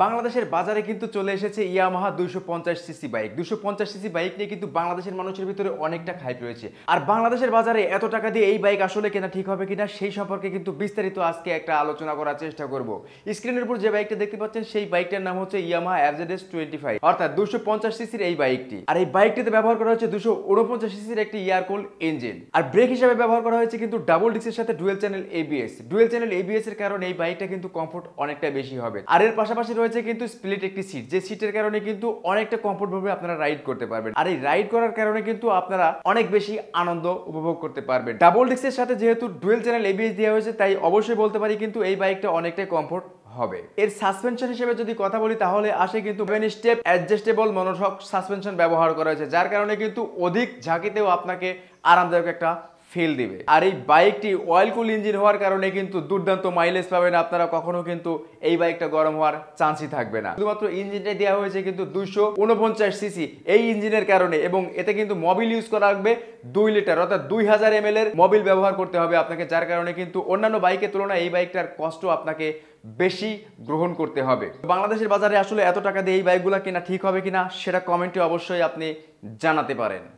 বাংলাদেশের বাজারে কিন্তু চলে এসেছে Yamaha 250 CC bike. 250 CC bike নিয়ে কিন্তু বাংলাদেশের মানুষের ভিতরে অনেকটা হাইপ রয়েছে। আর বাংলাদেশের বাজারে এত টাকা দিয়ে এই বাইক আসলে কেনা ঠিক হবে কিনা সেই সম্পর্কে কিন্তু বিস্তারিত আজকে একটা আলোচনা করার চেষ্টা করব। স্ক্রিনের উপর যে বাইকটা দেখতে পাচ্ছেন সেই বাইকটার নাম হচ্ছে ইয়ামাহা FZS 25, অর্থাৎ 250 সিসির এই বাইকটি। আর এই বাইকটিতে ব্যবহার করা হচ্ছে 249 সিসির একটি এয়ারকুল ইঞ্জিন। আর ব্রেক হিসেবে ব্যবহার করা হয়েছে কিন্তু ডাবল ডিস্কের সাথে dual channel ABS। Dual channel ABS এর কারণে এই বাইকটা কিন্তু কমফোর্ট অনেকটা বেশি হবে। আর এর পাশাপাশি রয়েছে কিন্তু স্প্লিট একটি সিট, যে সিটের কারণে কিন্তু অনেকটা কমফোর্ট ভাবে আপনারা রাইড করতে পারবেন। আর এই রাইড করার কারণে কিন্তু আপনারা অনেক বেশি আনন্দ উপভোগ করতে পারবেন। ডাবল ডিস্কের সাথে যেহেতু ডুয়েল চ্যানেল ABS দেওয়া হয়েছে, তাই অবশ্যই বলতে পারি কিন্তু এই বাইকটা অনেকটাই কমফোর্ট হবে। এর সাসপেনশন হিসেবে যদি কথা বলি তাহলে আসে কিন্তু 7 স্টেপ অ্যাডজাস্টেবল মনোশক সাসপেনশন ব্যবহার করা হয়েছে, যার কারণে কিন্তু অধিক ঝাঁকিতেও আপনাকে আরামদায়ক একটা ফিল দিবে। আর এই বাইকটি অয়েল কুল ইঞ্জিন হওয়ার কারণে কিন্তু দুর্দান্ত মাইলেজ পাবেন আপনারা। কখনো কিন্তু এই বাইকটা গরম হওয়ার চান্সই থাকবে না। শুধুমাত্র ইঞ্জিনটাই দেওয়া হয়েছে কিন্তু 249 সিসি এই ইঞ্জিনের কারণে, এবং এতে কিন্তু মোবিল ইউজ করা লাগবে 2 লিটার, অর্থাৎ 2000 ml এর মোবিল ব্যবহার করতে হবে আপনাকে, যার কারণে কিন্তু অন্যান্য বাইকের তুলনায় এই বাইকটার কষ্ট আপনাকে বেশি গ্রহণ করতে হবে। বাংলাদেশের বাজারে আসলে এত টাকা দিয়ে এই বাইকগুলো কেনা ঠিক হবে কিনা সেটা কমেন্টে অবশ্যই আপনি জানাতে পারেন।